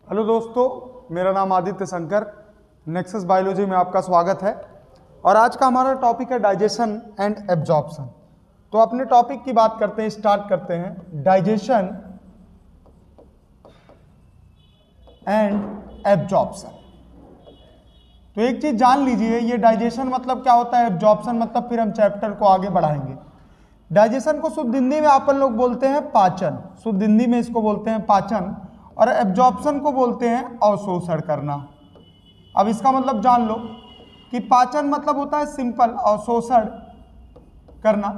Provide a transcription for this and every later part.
Hello दोस्तों, मेरा नाम आदित्य शंकर, नेक्सस बायोलॉजी में आपका स्वागत है। और आज का हमारा टॉपिक है डाइजेशन एंड एब्जॉर्प्शन। तो अपने टॉपिक की बात करते हैं, स्टार्ट करते हैं। Digestion and absorption. तो एक चीज जान लीजिए, ये डाइजेशन मतलब क्या होता है, एब्जॉर्प्शन मतलब फिर हम चैप्टर को आगे बढ़ाएंगे। डाइजेशन को शुद्ध हिंदी में अपन लोग बोलते हैं पाचन, शुद्ध हिंदी में इसको बोलते हैं पाचन। और एब्जॉर्प्शन को बोलते हैं अवशोषण करना। अब इसका मतलब जान लो कि पाचन मतलब होता है सिंपल, अवशोषण करना।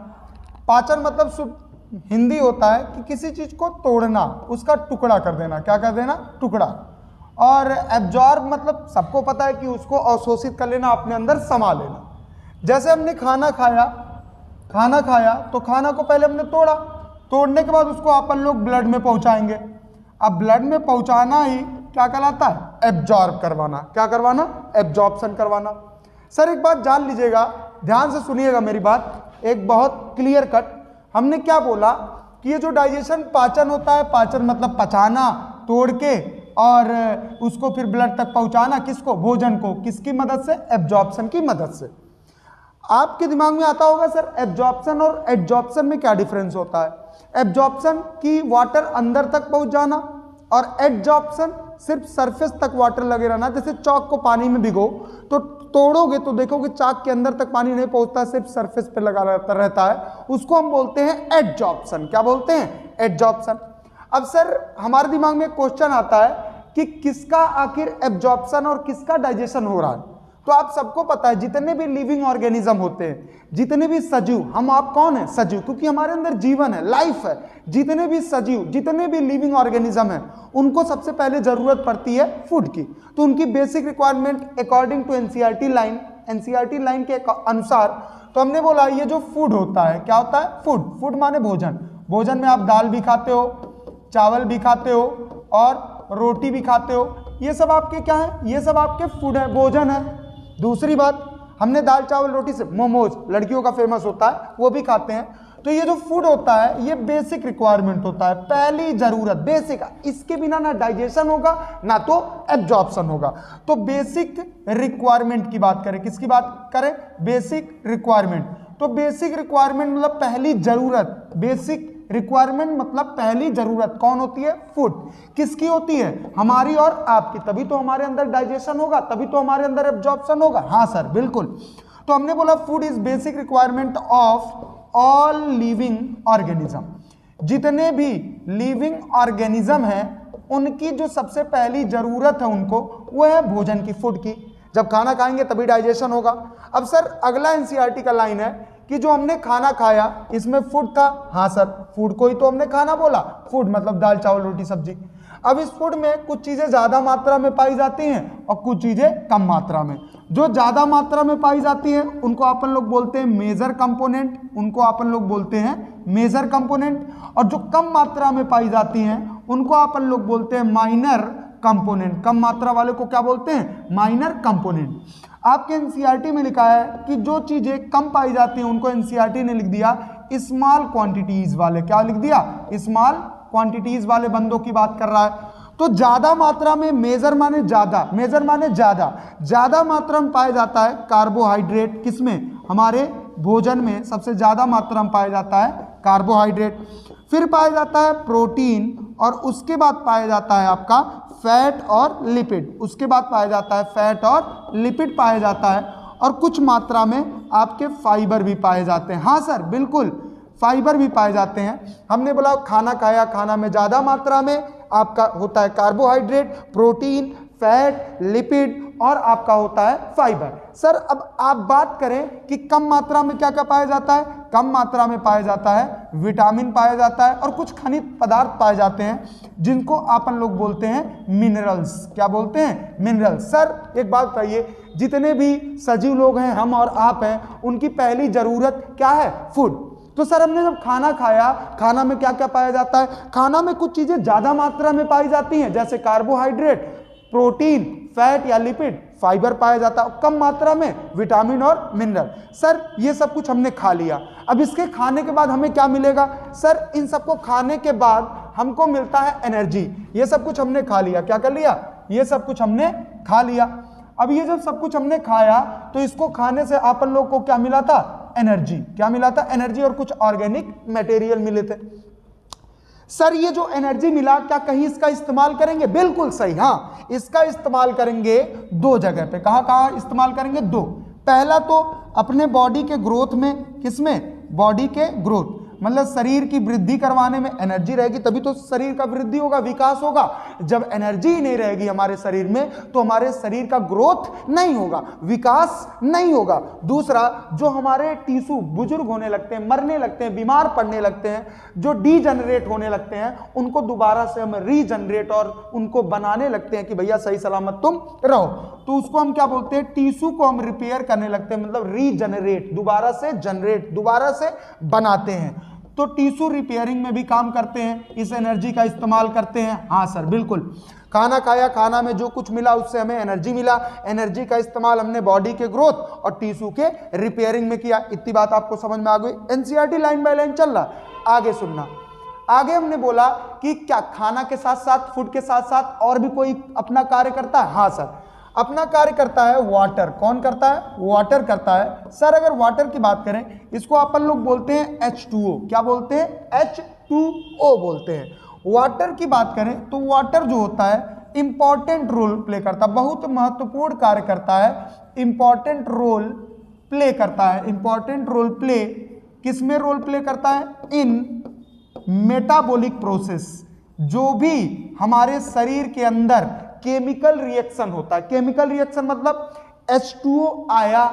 पाचन मतलब शुद्ध हिंदी होता है कि किसी चीज को तोड़ना, उसका टुकड़ा कर देना। क्या कर देना? टुकड़ा। और एब्जॉर्ब मतलब सबको पता है कि उसको अवशोषित कर लेना, अपने अंदर समा लेना। जैसे हमने खाना खाया तो खाना को पहले हमने तोड़ा, तोड़ने के बाद उसको अपन लोग ब्लड में पहुंचाएंगे। अब ब्लड में पहुंचाना ही क्या कहलाता है? एब्जॉर्ब करवाना। क्या करवाना? एब्जॉर्प्शन करवाना। सर एक बात जान लीजिएगा, ध्यान से सुनिएगा मेरी बात, एक बहुत क्लियर कट। हमने क्या बोला कि ये जो डाइजेशन पाचन होता है, पाचन मतलब पचाना, तोड़ के और उसको फिर ब्लड तक पहुंचाना। किसको? भोजन को। किसकी मदद से? एब्जॉर्प्शन की मदद से। आपके दिमाग में आता होगा सर एब्जॉर्प्शन और एडजॉर्प्शन में क्या डिफरेंस होता है? एब्जॉर्प्शन की वाटर अंदर तक पहुंच जाना और एडजॉर्प्शन सिर्फ सरफेस तक वाटर लगे रहना। जैसे चॉक को पानी में भिगो तो तोड़ोगे तो देखोगे चाक के अंदर तक पानी नहीं पहुंचता, सिर्फ सरफेस पे लगा रहता है। उसको हम बोलते हैं एडजॉर्प्शन। क्या बोलते हैं? एडजॉर्प्शन। अब सर हमारे दिमाग में क्वेश्चन आता है कि किसका आखिर एब्जॉर्प्शन और किसका डाइजेशन हो रहा है। तो आप सबको पता है जितने भी लिविंग ऑर्गेनिज्म होते हैं, जितने भी सजीव, हम आप कौन है? सजीव, क्योंकि हमारे अंदर जीवन है, लाइफ है। जितने भी सजीव, जितने भी लिविंग ऑर्गेनिज्म है, उनको सबसे पहले जरूरत पड़ती है फूड की। तो उनकी basic requirement according to NCERT line के अनुसार तो हमने बोला ये जो फूड होता है, क्या होता है? फूड। फूड माने भोजन। भोजन में आप दाल भी खाते हो, चावल भी खाते हो और रोटी भी खाते हो। ये सब आपके क्या है? ये सब आपके फूड है, भोजन है। दूसरी बात, हमने दाल चावल रोटी से मोमोज, लड़कियों का फेमस होता है, वो भी खाते हैं। तो ये जो फूड होता है ये बेसिक रिक्वायरमेंट होता है, पहली जरूरत, बेसिक। इसके बिना ना डाइजेशन होगा ना तो एब्जॉर्प्शन होगा। तो बेसिक रिक्वायरमेंट की बात करें, किसकी बात करें? Basic requirement. तो बेसिक रिक्वायरमेंट मतलब पहली जरूरत। बेसिक रिक्वायरमेंट मतलब पहली जरूरत कौन होती है? फूड। किसकी होती है? हमारी और आपकी। तभी तो हमारे अंदर डाइजेशन होगा, तभी तो हमारे अंदर एब्जॉर्प्शन होगा। हाँ सर, बिल्कुल। तो हमने बोला food is basic requirement of all living organism. जितने भी लिविंग ऑर्गेनिज्म हैं उनकी जो सबसे पहली जरूरत है उनको, वो है भोजन की, फूड की। जब खाना खाएंगे तभी डाइजेशन होगा। अब सर अगला एनसीईआरटी का लाइन है कि जो हमने खाना खाया इसमें फूड था। हाँ सर, फूड को ही तो हमने खाना बोला। फूड मतलब दाल चावल रोटी सब्जी। अब इस फूड में कुछ चीजें ज्यादा मात्रा में पाई जाती हैं और कुछ चीजें कम मात्रा में। जो ज्यादा मात्रा में पाई जाती है उनको अपन लोग बोलते हैं मेजर कंपोनेंट, उनको अपन लोग बोलते हैं मेजर कंपोनेंट। और जो कम मात्रा में पाई जाती हैं उनको अपन लोग बोलते हैं माइनर कंपोनेंट। कम मात्रा वाले को क्या बोलते हैं? Minor component. आपके एनसीईआरटी में लिखा है कि जो चीजें कम पाई जाती हैं उनको एनसीईआरटी ने लिख दिया स्मॉल क्वांटिटीज वाले। क्या लिख दिया? स्मॉल क्वांटिटीज वाले बंदों की बात कर रहा है। तो ज्यादा मात्रा में, मेजर माने ज्यादा, मेजर माने ज्यादा, ज्यादा मात्रा में पाया जाता है कार्बोहाइड्रेट। किसमें? हमारे भोजन में सबसे ज्यादा मात्रा में पाया जाता है कार्बोहाइड्रेट। फिर पाया जाता है प्रोटीन और उसके बाद पाया जाता है आपका फैट और लिपिड। उसके बाद पाया जाता है फैट और लिपिड पाया जाता है। और कुछ मात्रा में आपके फाइबर भी पाए जाते हैं। हाँ सर, बिल्कुल, फाइबर भी पाए जाते हैं। हमने बोला खाना खाया, खाना में ज्यादा मात्रा में आपका होता है कार्बोहाइड्रेट, प्रोटीन, फैट, लिपिड और आपका होता है फाइबर। सर अब आप बात करें कि कम मात्रा में क्या क्या पाया जाता है? कम मात्रा में पाया जाता है विटामिन पाया जाता है और कुछ खनिज पदार्थ पाए जाते हैं जिनको अपन लोग बोलते हैं मिनरल्स। क्या बोलते हैं? मिनरल्स। सर एक बात बताइए, जितने भी सजीव लोग हैं, हम और आप हैं, उनकी पहली जरूरत क्या है? फूड। तो सर हमने जब खाना खाया, खाना में क्या क्या पाया जाता है? खाना में कुछ चीजें ज्यादा मात्रा में पाई जाती हैं जैसे कार्बोहाइड्रेट, प्रोटीन, फैट या लिपिड, फाइबर पाया जाता है। कम मात्रा में विटामिन और मिनरल। सर ये सब कुछ हमने खा लिया। अब इसके खाने के बाद हमें क्या मिलेगा? सर इन सबको खाने के बाद हमको मिलता है एनर्जी। ये सब कुछ हमने खा लिया, क्या कर लिया, ये सब कुछ हमने खा लिया। अब ये जब सब कुछ हमने खाया तो इसको खाने से अपन लोग को क्या मिला था, एनर्जी। क्या मिला था, एनर्जी और कुछ ऑर्गेनिक मटेरियल मिले थे। सर ये जो एनर्जी मिला क्या कहीं इसका इस्तेमाल करेंगे, बिल्कुल सही, हाँ इसका इस्तेमाल करेंगे दो जगह पे। कहां कहां इस्तेमाल करेंगे, दो। पहला तो अपने बॉडी के ग्रोथ में, किसमें, बॉडी के ग्रोथ, मतलब शरीर की वृद्धि करवाने में एनर्जी रहेगी तभी तो शरीर का वृद्धि होगा, विकास होगा। जब एनर्जी ही नहीं रहेगी हमारे शरीर में तो हमारे शरीर का ग्रोथ नहीं होगा, विकास नहीं होगा। दूसरा, जो हमारे टिश्यू बुजुर्ग होने लगते हैं, मरने लगते हैं, बीमार पड़ने लगते हैं, जो डीजनरेट होने लगते हैं, उनको दोबारा से हम रीजनरेट और उनको बनाने लगते हैं कि भैया सही सलामत तुम रहो, तो उसको हम क्या बोलते हैं, टिश्यू को हम रिपेयर करने लगते हैं, मतलब रीजनरेट, दोबारा से जनरेट, दोबारा से बनाते हैं। तो टिश्यू रिपेयरिंग में भी काम करते हैं, इस एनर्जी का इस्तेमाल करते हैं। हाँ सर बिल्कुल, खाना खाया, खाना में जो कुछ मिला उससे हमें एनर्जी मिला, एनर्जी का इस्तेमाल हमने बॉडी के ग्रोथ और टिश्यू के रिपेयरिंग में किया। इतनी बात आपको समझ में आ गई। एनसीईआरटी लाइन बाय लाइन चल रहा, आगे सुनना। आगे हमने बोला कि क्या खाना के साथ साथ, फूड के साथ साथ और भी कोई अपना कार्य करता है। हाँ सर, अपना कार्य करता है वाटर। कौन करता है, वाटर करता है। सर अगर वाटर की बात करें, इसको अपन लोग बोलते हैं H2O। क्या बोलते हैं, H2O बोलते हैं। वाटर की बात करें तो वाटर जो होता है इंपॉर्टेंट रोल प्ले करता है, बहुत महत्वपूर्ण कार्य करता है, इंपॉर्टेंट रोल प्ले करता है। इंपॉर्टेंट रोल प्ले किसमें रोल प्ले करता है, इन मेटाबॉलिक प्रोसेस। जो भी हमारे शरीर के अंदर केमिकल रिएक्शन होता है, केमिकल रिएक्शन मतलब H2O आया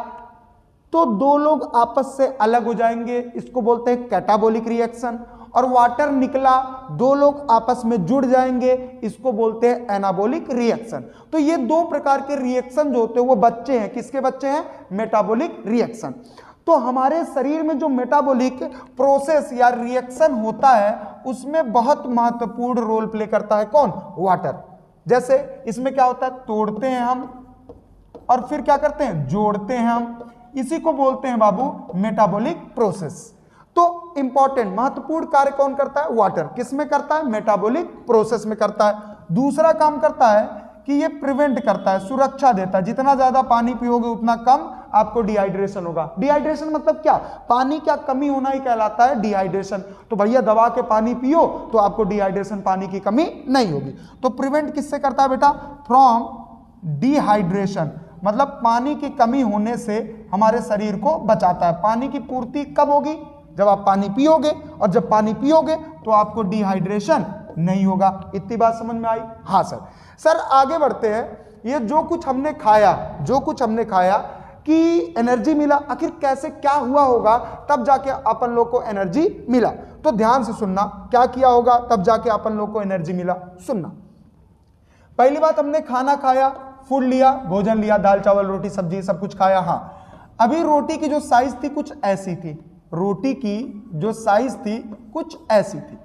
तो दो लोग आपस से अलग हो जाएंगे, इसको बोलते हैं कैटाबॉलिक रिएक्शन। और वाटर निकला, दो लोग आपस में जुड़ जाएंगे, इसको बोलते हैं एनाबॉलिक रिएक्शन। तो ये दो प्रकार के रिएक्शन जो होते हैं वो बच्चे हैं, किसके बच्चे हैं, मेटाबॉलिक रिएक्शन। तो हमारे शरीर में जो मेटाबॉलिक प्रोसेस या रिएक्शन होता है उसमें बहुत महत्वपूर्ण रोल प्ले करता है कौन, वाटर। जैसे इसमें क्या होता है, तोड़ते हैं हम और फिर क्या करते हैं, जोड़ते हैं हम, इसी को बोलते हैं बाबू मेटाबॉलिक प्रोसेस। तो इंपॉर्टेंट महत्वपूर्ण कार्य कौन करता है, वाटर। किसमें करता है, मेटाबॉलिक प्रोसेस में करता है। दूसरा काम करता है कि ये प्रिवेंट करता है, सुरक्षा देता है। जितना ज्यादा पानी पियोगे उतना कम आपको डिहाइड्रेशन होगा। डिहाइड्रेशन मतलब क्या, पानी का कमी होना ही कहलाता है डिहाइड्रेशन। तो भैया दबा के पानी पियो तो आपको डिहाइड्रेशन, पानी की कमी नहीं होगी। तो प्रिवेंट किससे करता है बेटा, फ्रॉम डिहाइड्रेशन, मतलब पानी की कमी होने से हमारे शरीर को बचाता है। पानी की पूर्ति कब होगी, जब आप पानी पियोगे, और जब पानी पियोगे तो आपको डिहाइड्रेशन नहीं होगा। इतनी बात समझ में आई। हाँ सर। सर आगे बढ़ते हैं। ये जो कुछ हमने खाया, जो कुछ हमने खाया कि एनर्जी मिला, आखिर कैसे क्या हुआ होगा तब जाके अपन लोग को एनर्जी मिला। तो ध्यान से सुनना, क्या किया होगा तब जाके अपन लोग को एनर्जी मिला। सुनना, पहली बात हमने खाना खाया, फूड लिया, भोजन लिया, दाल चावल रोटी सब्जी सब कुछ खाया। हाँ, अभी रोटी की जो साइज थी कुछ ऐसी थी, रोटी की जो साइज थी कुछ ऐसी थी।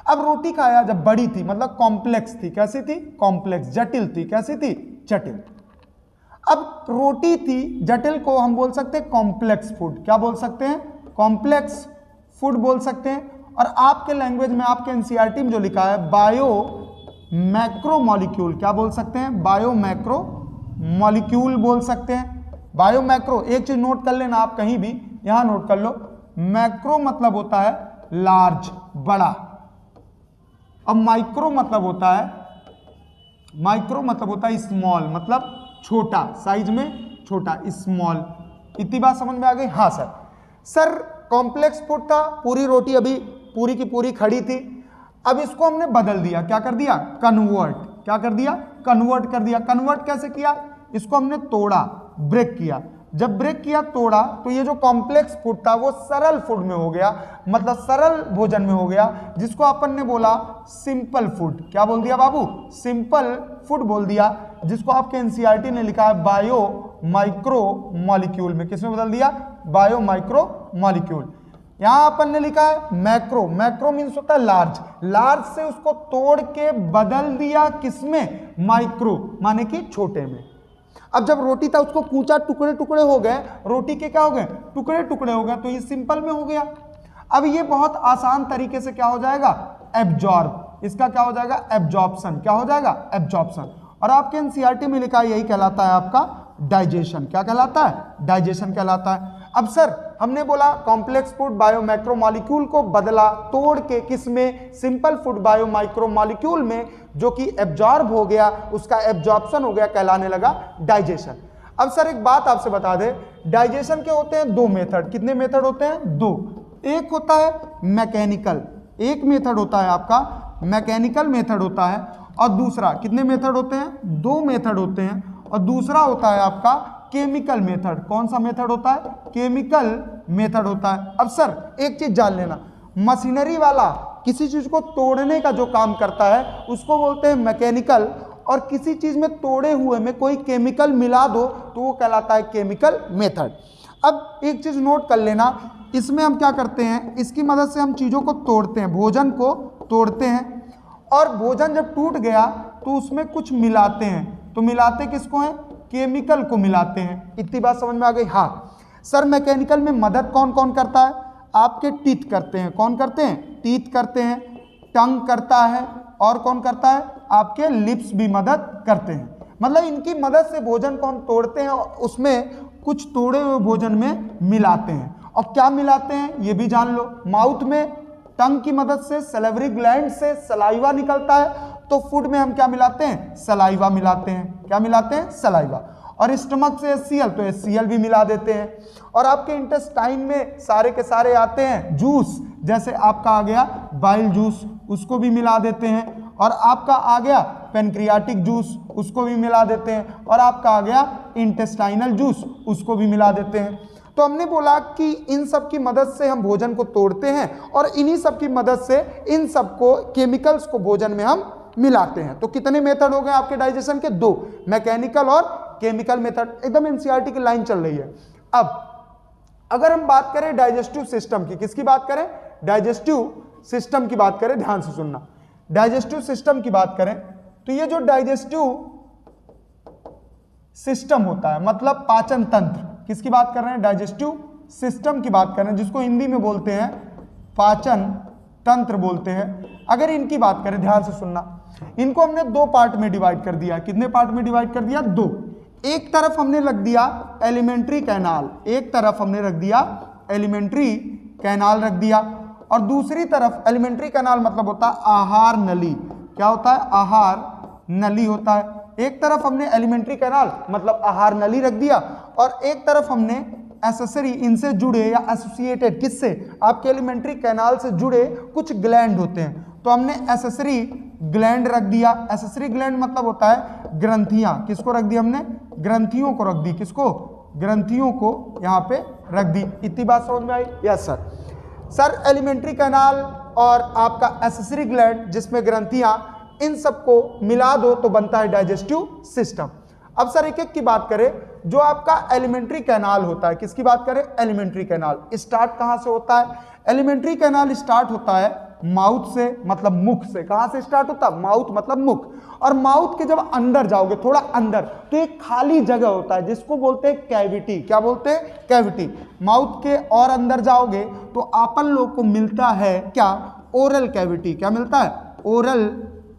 अब रोटी खाया जब बड़ी थी, मतलब कॉम्प्लेक्स थी। कैसी थी, कॉम्प्लेक्स, जटिल थी। कैसी थी, जटिल। अब रोटी थी जटिल को हम बोल सकते हैं कॉम्प्लेक्स फूड। क्या बोल सकते हैं, कॉम्प्लेक्स फूड बोल सकते हैं। और आपके लैंग्वेज में, आपके एनसीईआरटी में जो लिखा है बायो मैक्रो मॉलिक्यूल, क्या बोल सकते हैं, बायो मैक्रो मॉलिक्यूल बोल सकते हैं। बायो मैक्रो, एक चीज नोट कर लेना आप कहीं भी, यहां नोट कर लो, मैक्रो मतलब होता है लार्ज, बड़ा, और माइक्रो मतलब होता है, माइक्रो मतलब होता है स्मॉल, मतलब छोटा, साइज में छोटा, स्मॉल। इतनी बात समझ में आ गई। हाँ सर। सर कॉम्प्लेक्स फूड था, पूरी रोटी अभी पूरी की पूरी खड़ी थी, अब इसको हमने बदल दिया, क्या कर दिया, कन्वर्ट। क्या कर दिया, कन्वर्ट कर दिया। कन्वर्ट कैसे किया, इसको हमने तोड़ा, ब्रेक किया। जब ब्रेक किया, तोड़ा, तो ये जो कॉम्प्लेक्स फूड था वो सरल फूड में हो गया, मतलब सरल भोजन में हो गया, जिसको अपन ने बोला सिंपल फूड। क्या बोल दिया बाबू, सिंपल फूड बोल दिया, जिसको आपके एनसीईआरटी ने लिखा है बायो माइक्रो मॉलिक्यूल में। किसमें बदल दिया, बायो माइक्रो मॉलिक्यूल। यहां अपन ने लिखा है मैक्रो, मैक्रो मीन्स होता है लार्ज, लार्ज से उसको तोड़ के बदल दिया किसमें, माइक्रो, माने कि छोटे में। अब जब रोटी था उसको कूचा, टुकड़े टुकड़े हो गए, रोटी के क्या हो गए, टुकड़े टुकड़े हो गए, तो ये सिंपल में हो गया। अब ये बहुत आसान तरीके से क्या हो जाएगा, एब्जॉर्ब, इसका क्या हो जाएगा, एब्जॉर्प्शन। क्या हो जाएगा, एब्जॉर्प्शन। और आपके एनसीईआरटी में लिखा है, यही कहलाता है आपका डाइजेशन। क्या कहलाता है, डाइजेशन कहलाता है। अब सर हमने बोला कॉम्प्लेक्स फूड बायो मैक्रोमॉलिक्यूल को बदला तोड़ के किस में, सिंपल फूड बायो माइक्रोमॉलिक्यूल में, जो कि एब्जॉर्ब हो गया, उसका एब्जॉर्प्शन हो गया, कहलाने लगा डाइजेशन। अब सर एक बात आपसे बता दें, डाइजेशन के होते हैं दो मेथड। कितने मेथड होते हैं, दो। एक होता है मैकेनिकल, एक मेथड होता है आपका मैकेनिकल मेथड होता है, और दूसरा, कितने मेथड होते हैं, दो मेथड होते हैं, और दूसरा होता है आपका केमिकल मेथड। कौन सा मेथड होता है, केमिकल मेथड होता है। अब सर एक चीज जान लेना, मशीनरी वाला किसी चीज को तोड़ने का जो काम करता है उसको बोलते हैं मैकेनिकल, और किसी चीज में तोड़े हुए में कोई केमिकल मिला दो तो वो कहलाता है केमिकल मेथड। अब एक चीज नोट कर लेना, इसमें हम क्या करते हैं, इसकी मदद से हम चीजों को तोड़ते हैं, भोजन को तोड़ते हैं, और भोजन जब टूट गया तो उसमें कुछ मिलाते हैं। तो मिलाते किसको हैं, केमिकल को मिलाते हैं। इतनी बात समझ में आ गई। हाँ सर, मैकेनिकल में मदद कौन कौन करता है, आपके टीथ करते हैं। कौन करते हैं, टीथ करते हैं, टंग करता है, और कौन करता है, आपके लिप्स भी मदद करते हैं। मतलब इनकी मदद से भोजन को हम तोड़ते हैं और उसमें कुछ तोड़े हुए भोजन में मिलाते हैं। और क्या मिलाते हैं ये भी जान लो, माउथ में टंग की मदद से, सैलिवरी ग्लैंड से सलाइवा निकलता है, तो फूड में हम क्या मिलाते हैं, सलाइवा मिलाते हैं। क्या मिलाते हैं, सलाइवा। और स्टमक से HCl, तो HCl भी मिला देते हैं। और आपके इंटेस्टाइन में सारे के सारे आते हैं जूस, जैसे आपका आ गया बाइल जूस, उसको भी मिला देते हैं। और आपका आ गया पेनक्रियाटिक जूस, उसको भी मिला देते हैं। और आपका आ गया इंटेस्टाइनल जूस, उसको भी मिला देते हैं। तो हमने बोला कि इन सब की मदद से हम भोजन को तोड़ते हैं, और इन्हीं सब की मदद से इन सब को, केमिकल्स को भोजन में हम मिलाते हैं। तो कितने मेथड हो गए आपके डाइजेशन के, दो, मैकेनिकल और केमिकल मेथड। एकदम एनसीईआरटी की लाइन चल रही है। अब अगर हम बात करें डाइजेस्टिव सिस्टम की, किसकी बात करें, डाइजेस्टिव सिस्टम की बात करें, ध्यान से सुनना, डाइजेस्टिव सिस्टम की बात करें तो ये जो डाइजेस्टिव सिस्टम होता है, मतलब पाचन तंत्र, किसकी बात कर रहे हैं, डाइजेस्टिव सिस्टम की बात कर रहे हैं, जिसको हिंदी में बोलते हैं पाचन तंत्र बोलते हैं। अगर इनकी बात करें, ध्यान से सुनना, इनको हमने दो पार्ट में डिवाइड कर दिया। कितने पार्ट में डिवाइड कर दिया, दो। एक तरफ हमने रख दिया एलिमेंट्री कैनाल, एक तरफ हमने रख दिया एलिमेंट्री कैनाल रख दिया, और दूसरी तरफ एलिमेंट्री कैनाल मतलब होता है आहार नली। क्या होता है, आहार नली होता है। एक तरफ हमने एलिमेंट्री कैनाल मतलब आहार नली रख दिया, और एक तरफ हमने एसेसरी, इनसे जुड़े या एसोसिएटेड, किससे, आपके एलिमेंट्री कैनाल से जुड़े कुछ ग्लैंड होते हैं, तो हमने एसेसरी ग्लैंड रख दिया। एसेसरी ग्लैंड मतलब होता है ग्रंथियां। किसको रख दिया हमने, ग्रंथियों को रख दी। किसको, ग्रंथियों को यहाँ पे रख दी। इतनी बात समझ में आई, yes sir. Sir elementary canal और आपका एसेसरी ग्लैंड जिसमें ग्रंथियां, इन सबको मिला दो तो बनता है डाइजेस्टिव सिस्टम। अब सर एक एक की बात करें, जो आपका एलिमेंट्री कैनाल होता है, किसकी बात करें, एलिमेंट्री कैनाल स्टार्ट कहां से होता है, एलिमेंट्री कैनाल स्टार्ट होता है माउथ से, मतलब मुख से। कहां से स्टार्ट होता है, माउथ मतलब मुख। और माउथ के जब अंदर जाओगे, थोड़ा अंदर, तो एक खाली जगह होता है जिसको बोलते हैं कैविटी। क्या बोलते हैं, कैविटी। माउथ के और अंदर जाओगे तो आपन लोग को मिलता है क्या, ओरल कैविटी। क्या मिलता है, ओरल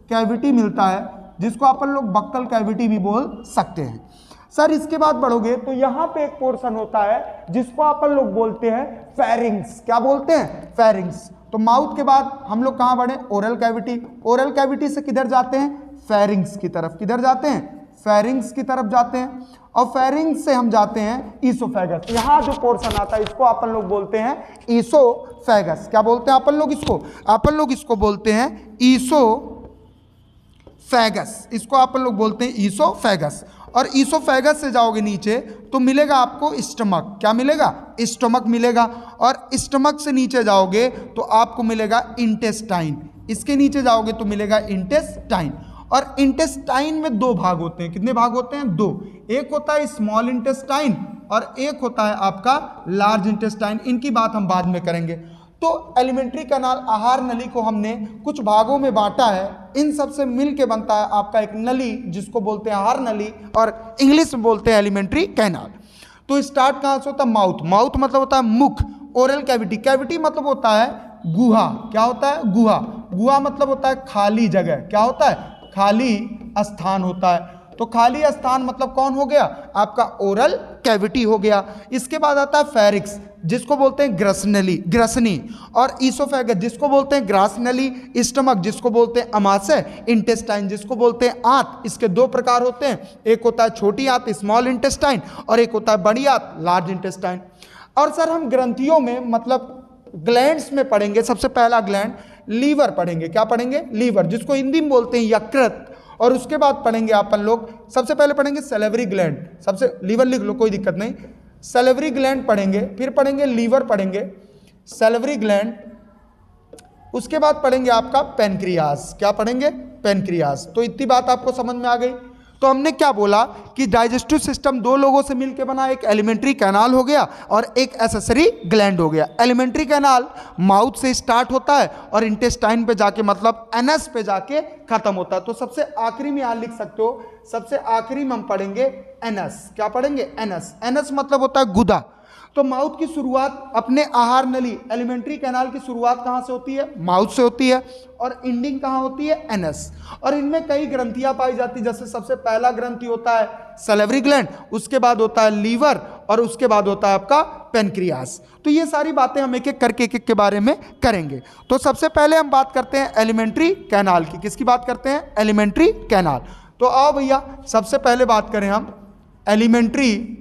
कैविटी मिलता है, जिसको अपन लोग बक्कल कैविटी भी बोल सकते हैं। सर इसके बाद बढ़ोगे तो यहां पे एक पोर्शन होता है जिसको अपन लोग बोलते हैं फेरिंग्स। क्या बोलते हैं, फेरिंग्स। तो माउथ के बाद हम लोग कहां बढ़े, ओरल कैविटी। ओरल कैविटी से किधर जाते हैं, फेरिंग्स की तरफ। किधर जाते हैं, फेरिंग्स की तरफ जाते हैं। और फेरिंग्स से हम जाते हैं ईसोफेगस। यहां जो पोर्शन आता है इसको अपन लोग बोलते हैं ईसोफेगस। क्या बोलते हैं अपन लोग इसको, अपन लोग इसको बोलते हैं ईसोफेगस। इसको अपन लोग बोलते हैं ईसोफेगस। और ईसोफेगस से जाओगे नीचे तो मिलेगा आपको स्टमक। क्या मिलेगा, स्टमक मिलेगा। और स्टमक से नीचे जाओगे तो आपको मिलेगा इंटेस्टाइन। इसके नीचे जाओगे तो मिलेगा इंटेस्टाइन। और इंटेस्टाइन में दो भाग होते हैं। कितने भाग होते हैं, दो। एक होता है स्मॉल इंटेस्टाइन और एक होता है आपका लार्ज इंटेस्टाइन। इनकी बात हम बाद में करेंगे। तो एलिमेंट्री कैनाल, आहार नली को हमने कुछ भागों में बांटा है। इन सब से मिल के बनता है आपका एक नली जिसको बोलते हैं आहार नली, और इंग्लिश में बोलते हैं एलिमेंट्री कैनाल। तो स्टार्ट कहाँ से होता है, माउथ। माउथ मतलब होता है मुख। ओरल कैविटी, कैविटी मतलब होता है गुहा। क्या होता है? गुहा। गुहा मतलब होता है खाली जगह। क्या होता है? खाली स्थान होता है। तो खाली स्थान मतलब कौन हो गया? आपका ओरल कैविटी हो गया। इसके बाद आता है फेरिक्स, जिसको बोलते हैं ग्रसनी, और ईसोफेगस जिसको बोलते हैं ग्रासनली, स्टमक जिसको बोलते हैं अमाशय, इंटेस्टाइन जिसको बोलते हैं आंत। इसके दो प्रकार होते हैं, एक होता है छोटी आंत स्मॉल इंटेस्टाइन, और एक होता है बड़ी आंत लार्ज इंटेस्टाइन। और सर हम ग्रंथियों में मतलब ग्लैंड्स में पढ़ेंगे। सबसे पहला ग्लैंड लीवर पढ़ेंगे। क्या पढ़ेंगे? लीवर, जिसको हिंदी में बोलते हैं यकृत। और उसके बाद पढ़ेंगे अपन लोग, सबसे पहले पढ़ेंगे सैलिवरी ग्लैंड। सबसे लीवर लिख लो, कोई दिक्कत नहीं। सैलिवरी ग्लैंड पढ़ेंगे, फिर पढ़ेंगे लीवर पढ़ेंगे, सैलिवरी ग्लैंड, उसके बाद पढ़ेंगे आपका पेनक्रियास। क्या पढ़ेंगे? पेनक्रियास। तो इतनी बात आपको समझ में आ गई। तो हमने क्या बोला कि डाइजेस्टिव सिस्टम दो लोगों से मिलकर बना, एक एलिमेंट्री कैनाल हो गया और एक एक्सेसरी ग्लैंड हो गया। एलिमेंट्री कैनाल माउथ से स्टार्ट होता है और इंटेस्टाइन पे जाके मतलब एनस पे जाके खत्म होता है। तो सबसे आखिरी में यहां लिख सकते हो, सबसे आखिरी में हम पढ़ेंगे एनस। क्या पढ़ेंगे? एनस। एनस मतलब होता है गुदा। तो माउथ की शुरुआत अपने आहार नली, एलिमेंट्री कैनाल की शुरुआत कहां से होती है? माउथ से होती है, और एंडिंग कहां होती है? एनस। और इनमें कई ग्रंथियां पाई जाती है, जैसे सबसे पहला ग्रंथि होता है सैलिवरी ग्लैंड, उसके बाद होता है लीवर, और उसके बाद होता है आपका पेनक्रियास। तो ये सारी बातें हम एक एक करके एक एक के बारे में करेंगे। तो सबसे पहले हम बात करते हैं एलिमेंट्री कैनाल की। किसकी बात करते हैं? Alimentary canal. तो आओ भैया, सबसे पहले बात करें हम एलिमेंट्री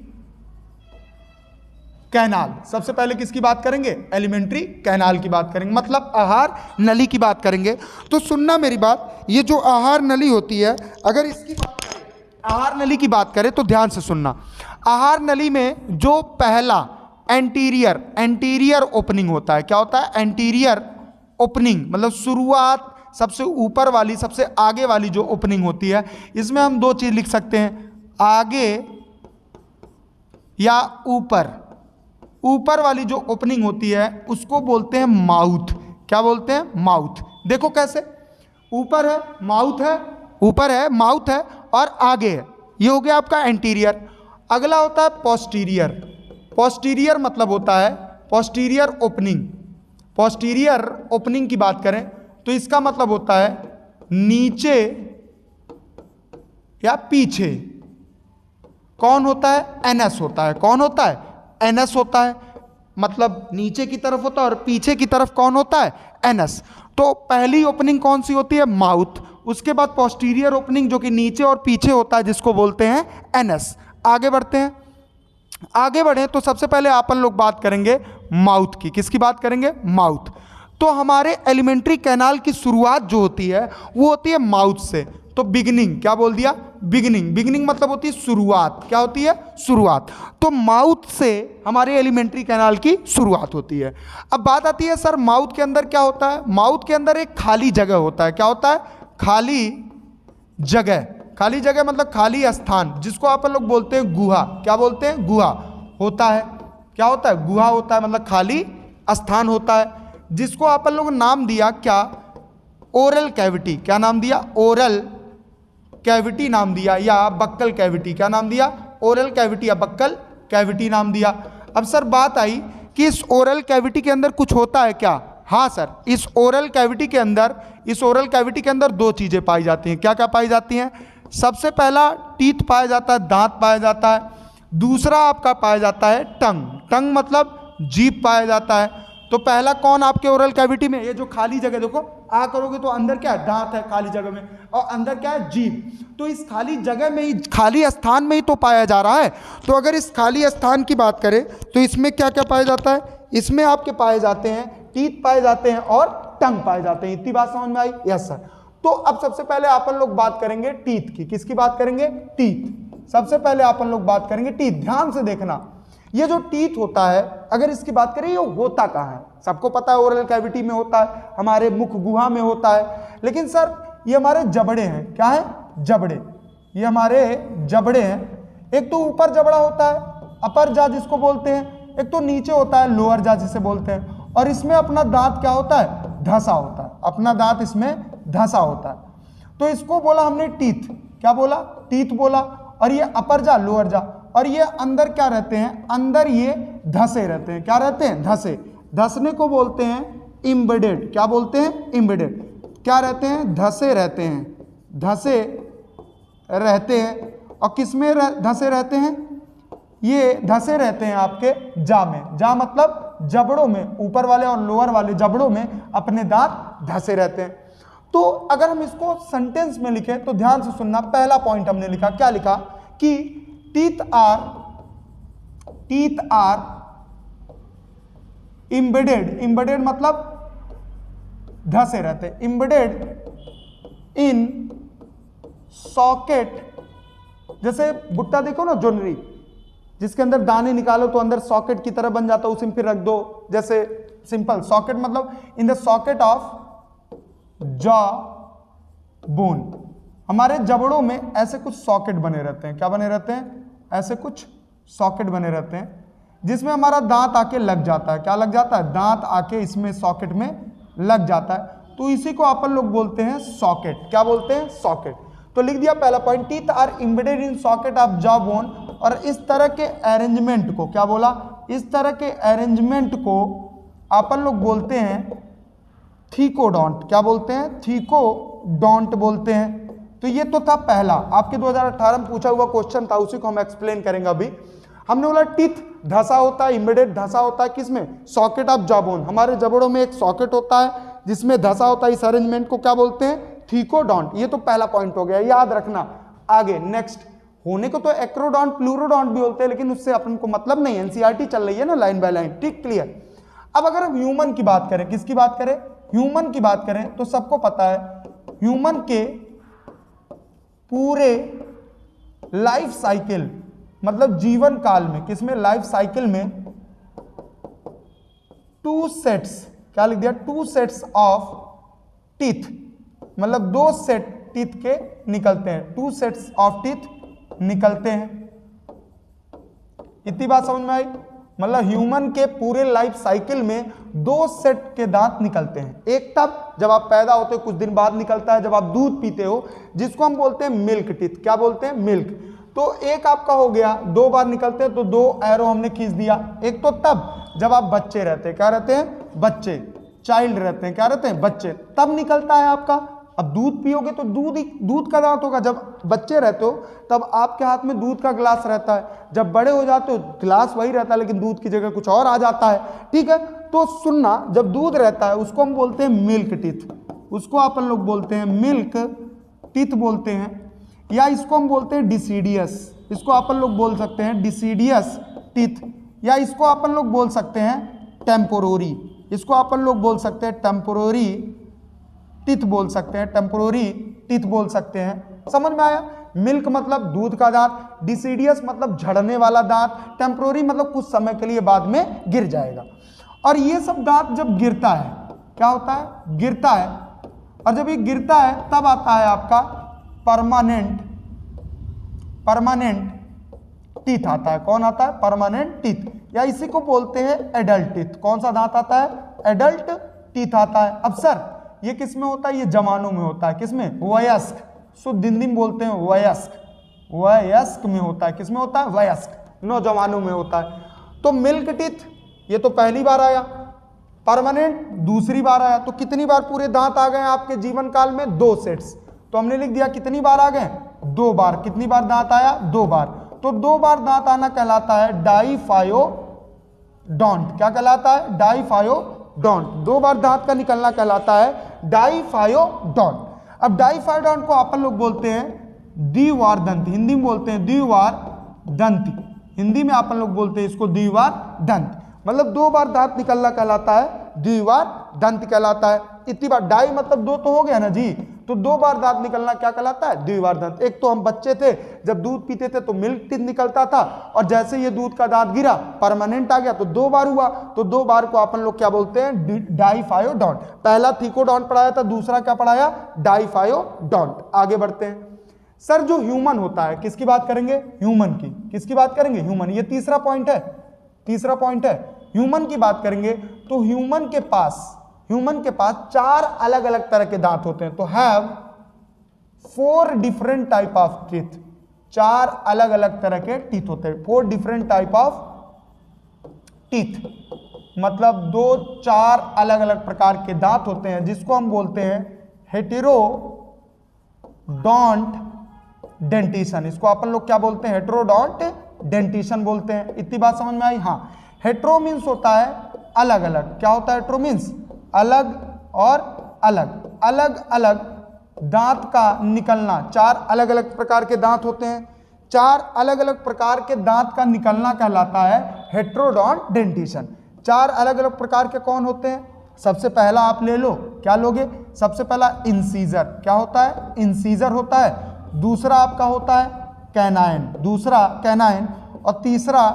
कैनाल। सबसे पहले किसकी बात करेंगे? एलिमेंट्री कैनाल की बात करेंगे, मतलब आहार नली की बात करेंगे। तो सुनना मेरी बात, ये जो आहार नली होती है, अगर इसकी बात करें, आहार नली की बात करें तो ध्यान से सुनना। आहार नली में जो पहला एंटीरियर ओपनिंग होता है, क्या होता है? एंटीरियर ओपनिंग, मतलब शुरुआत, सबसे ऊपर वाली, सबसे आगे वाली जो ओपनिंग होती है, इसमें हम दो चीज लिख सकते हैं, आगे या ऊपर। ऊपर वाली जो ओपनिंग होती है उसको बोलते हैं माउथ। क्या बोलते हैं? माउथ। देखो कैसे, ऊपर है माउथ है, ऊपर है माउथ है और आगे है, ये हो गया आपका एंटीरियर। अगला होता है पोस्टीरियर। पोस्टीरियर मतलब होता है पोस्टीरियर ओपनिंग। पोस्टीरियर ओपनिंग की बात करें तो इसका मतलब होता है नीचे या पीछे। कौन होता है? एनस होता है। कौन होता है? एनस होता है, मतलब नीचे की तरफ होता है, और पीछे की तरफ कौन होता है? एनस। तो पहली ओपनिंग कौन सी होती है? माउथ। उसके बाद पोस्टीरियर ओपनिंग जो कि नीचे और पीछे होता है, जिसको बोलते हैं एनस। आगे बढ़ते हैं, आगे बढ़े तो सबसे पहले अपन लोग बात करेंगे माउथ की। किसकी बात करेंगे? माउथ। तो हमारे एलिमेंट्री कैनाल की शुरुआत जो होती है वो होती है माउथ से। तो बिगिनिंग, क्या बोल दिया? बिगिनिंग। बिगिनिंग मतलब होती है शुरुआत। क्या होती है? शुरुआत। तो माउथ से हमारे एलिमेंट्री कैनाल की शुरुआत होती है। अब बात आती है सर माउथ के अंदर क्या होता है? माउथ के अंदर एक खाली जगह होता है। क्या होता है? खाली जगह। खाली जगह मतलब खाली स्थान, जिसको अपन लोग बोलते हैं गुहा। क्या बोलते हैं? गुहा होता है। क्या होता है? गुहा होता है, मतलब खाली स्थान होता है, जिसको अपन लोग नाम दिया क्या? Oral cavity. क्या नाम दिया? ओरल कैविटी नाम दिया, या बक्कल कैविटी। क्या नाम दिया? ओरल कैविटी या बक्कल कैविटी नाम दिया। अब सर बात आई कि इस ओरल कैविटी के अंदर कुछ होता है क्या? हाँ सर, इस ओरल कैविटी के अंदर दो चीजें पाई जाती हैं। क्या क्या पाई जाती हैं? सबसे पहला टीथ पाया जाता है, दांत पाया जाता है। दूसरा आपका पाया जाता है टंग। टंग मतलब जीभ पाया जाता है। तो पहला कौन आपके ओरल कैविटी में? ये जो खाली जगह, देखो आ करोगे तो अंदर क्या है? दांत है खाली जगह में, और अंदर क्या है? जीभ। तो इस खाली जगह में ही, खाली स्थान में ही तो पाया जा रहा है। तो अगर इस खाली स्थान की बात करें तो इसमें क्या क्या पाया जाता है? इसमें आपके पाए जाते हैं टीथ पाए जाते हैं और टंग पाए जाते हैं। इतनी बात समझ में आई? Yes sir. तो अब सबसे पहले अपन लोग बात करेंगे टीथ की। किसकी बात करेंगे? टीथ। सबसे पहले अपन लोग बात करेंगे टीथ। ध्यान से देखना, ये जो टीथ होता है, अगर इसकी बात करें, ये होता कहाँ है? सबको पता है ओरल कैविटी में होता है, हमारे मुख गुहा में होता है। लेकिन सर ये हमारे जबड़े हैं। क्या है? जबड़े। ये हमारे जबड़े हैं। एक तो ऊपर जबड़ा होता है, अपर जा जिसको बोलते हैं, एक तो नीचे होता है, लोअर जा जिसे बोलते हैं। और इसमें अपना दांत क्या होता है? धंसा होता है। अपना दांत इसमें धंसा होता है। तो इसको बोला हमने टीथ। क्या बोला? टीथ बोला। और ये अपर जा, लोअर जा, और ये अंदर क्या रहते हैं? अंदर ये धंसे रहते हैं। क्या रहते हैं? धंसे। धंसने को बोलते हैं इम्बेडेड, क्या बोलते हैं? इम्बेडेड। क्या रहते हैं? धसे रहते हैं, धसे रहते हैं। और किस में धसे रहते हैं? ये धसे रहते हैं आपके जा में। जा मतलब जबड़ों में, ऊपर वाले और लोअर वाले जबड़ों में अपने दांत धसे रहते हैं। तो अगर हम इसको सेंटेंस में लिखें तो ध्यान से सुनना। पहला पॉइंट हमने लिखा, क्या लिखा? कि टीथ आर इम्बेडेड। इम्बेडेड मतलब धसे रहते, इम्बेडेड इन सॉकेट। जैसे भुट्टा देखो ना, जोनरी, जिसके अंदर दाने निकालो तो अंदर सॉकेट की तरह बन जाता है, उसी में फिर रख दो। जैसे सिंपल सॉकेट मतलब in the socket of jaw bone. हमारे जबड़ों में ऐसे कुछ सॉकेट बने रहते हैं। क्या बने रहते हैं? ऐसे कुछ सॉकेट बने रहते हैं जिसमें हमारा दांत आके लग जाता है। क्या लग जाता है? दांत आके इसमें सॉकेट में लग जाता है। तो इसी को अपन लोग बोलते हैं सॉकेट। क्या बोलते हैं? सॉकेट। तो लिख दिया पहला point, teeth are embedded in socket of jaw bone. और इस तरह के अरेंजमेंट को क्या बोला? इस तरह के अरेंजमेंट को अपन लोग बोलते हैं थीकोडोंट। क्या बोलते हैं? थीकोडोंट बोलते हैं। तो ये तो था पहला, आपके 2018 में पूछा हुआ क्वेश्चन था, उसी को हम एक्सप्लेन करेंगे अभी। हमने बोला टीथ धसा होता है, इम्बेडेड धसा होता है किसमें? Socket of jaw bone. हमारे जबड़ों में एक सॉकेट होता है जिसमें धसा होता है। इस अरेंजमेंट को क्या बोलते हैं? थीकोडोंट। ये तो पहला पॉइंट हो गया, याद रखना। आगे नेक्स्ट, होने को तो एक्रोडोंट प्लूरोडोंट भी बोलते हैं, लेकिन उससे अपन को मतलब नहीं, एनसीईआरटी चल रही है ना लाइन बाय लाइन। ठीक, क्लियर। अब अगर हम ह्यूमन की बात करें, किसकी बात करें? ह्यूमन की बात करें तो सबको पता है ह्यूमन के पूरे लाइफ साइकिल मतलब जीवन काल में, किसमें? लाइफ साइकिल में 2 सेट्स, क्या लिख दिया? 2 सेट्स ऑफ टीथ, मतलब 2 सेट टीथ के निकलते हैं। 2 सेट्स ऑफ टीथ निकलते हैं। इतनी बात समझ में आई? मतलब ह्यूमन के पूरे लाइफ साइकिल में 2 सेट के दांत निकलते हैं। एक तब जब आप पैदा होते हो, कुछ दिन बाद निकलता है जब आप दूध पीते हो, जिसको हम बोलते हैं मिल्क टीथ। क्या बोलते हैं? मिल्क। तो एक आपका हो गया, 2 बार निकलते हैं, तो 2 एरो हमने खींच दिया। एक तो तब जब आप बच्चे रहते हैं, क्या रहते हैं? बच्चे, चाइल्ड रहते हैं, क्या रहते हैं? बच्चे, तब निकलता है आपका। अब दूध पियोगे तो दूध का दांत होगा। जब बच्चे रहते हो तब आपके हाथ में दूध का गिलास रहता है, जब बड़े हो जाते हो गिलास वही रहता है लेकिन दूध की जगह कुछ और आ जाता है। ठीक है, तो सुनना, जब दूध रहता है उसको हम बोलते हैं मिल्क टीथ, उसको अपन लोग बोलते हैं मिल्क टीथ बोलते हैं। या इसको हम बोलते हैं डिसीडियस, इसको अपन लोग बोल सकते हैं डिसीडियस टीथ। या इसको अपन लोग बोल सकते हैं टेम्पोररी, इसको अपन लोग बोल सकते हैं टेम्पोररी टीथ बोल सकते हैं, टेम्पोररी टीथ बोल सकते हैं। समझ में आया? मिल्क मतलब दूध का दांत, डिसीडियस मतलब झड़ने वाला दांत, टेम्पोररी मतलब कुछ समय के लिए बाद में गिर जाएगा। और ये सब दांत जब गिरता है, क्या होता है? गिरता है। और जब ये गिरता है तब आता है आपका परमानेंट टीथ आता है। कौन आता है? परमानेंट टीथ, या इसी को बोलते हैं एडल्ट टीथ। कौन सा दांत आता है? एडल्ट टीथ आता है। अब सर ये किस में होता है? ये जवानों में होता है। किसमें? वयस्क, शुद्ध हिंदी में बोलते हैं वयस्क, वयस्क में होता है। किस में होता है? वयस्क, नौजवानों में होता है। तो मिल्क टीथ ये तो पहली बार आया, परमानेंट दूसरी बार आया। तो कितनी बार पूरे दांत आ गए आपके जीवन काल में? 2 सेट्स। तो हमने लिख दिया कितनी बार आ गए? 2 बार। कितनी बार दांत आया? 2 बार। तो 2 बार दांत आना कहलाता है डाइफायोडोंट। क्या कहलाता है? डाइफायोडोंट। 2 बार दांत का निकलना कहलाता है डाइफायोडोंट। अब डाइफायोडोंट को अपन लोग बोलते हैं द्विवार दंत, हिंदी में बोलते हैं द्विवार दंत। हिंदी में अपन लोग बोलते हैं इसको द्विवार दंत, मतलब 2 बार दांत निकलना कहलाता है द्विवार दंत कहलाता है। इतनी बार, डाई मतलब 2 तो हो गया ना जी, तो 2 बार दांत निकलना क्या कहलाता है? द्विवार दंत। एक तो हम बच्चे थे, जब दूध पीते थे तो मिल्क टीथ निकलता था, और जैसे ये दूध का दांत गिरा परमानेंट आ गया तो 2 बार हुआ। तो 2 बार को अपन लोग क्या बोलते हैं? डाइफायोडोंट। पहला थीकोडोंट पढ़ाया था, दूसरा क्या पढ़ाया? डाइफायोडोंट। आगे बढ़ते हैं। सर जो ह्यूमन होता है, किसकी बात करेंगे? ह्यूमन की। किसकी बात करेंगे? ह्यूमन। ये तीसरा पॉइंट है, तीसरा पॉइंट है। ह्यूमन की बात करेंगे तो ह्यूमन के पास 4 अलग अलग तरह के दांत होते हैं। तो have 4 different type of teeth, 4 अलग अलग तरह के टीथ होते हैं। 4 डिफरेंट टाइप ऑफ टीथ, मतलब 2-4 अलग अलग प्रकार के दांत होते हैं, जिसको हम बोलते हैं हेटेरोडोंट डेंटिशन। इसको अपन लोग क्या बोलते हैं? हेटेरोडोंट डेंटिशन बोलते हैं। इतनी बात समझ में आई? हाँ, हेटेरो मीन्स होता है अलग अलग। क्या होता है हेटेरो मीन्स? अलग और अलग, अलग अलग दांत का निकलना। 4 अलग अलग प्रकार के दांत होते हैं, 4 अलग अलग प्रकार के दांत का निकलना कहलाता है हेटेरोडोंट डेंटिशन। 4 अलग अलग प्रकार के कौन होते हैं? सबसे पहला आप ले लो, क्या लोगे? सबसे पहला इंसीजर। क्या होता है? इंसीजर होता है। दूसरा आपका होता है कैनाइन, दूसरा कैनाइन, और तीसरा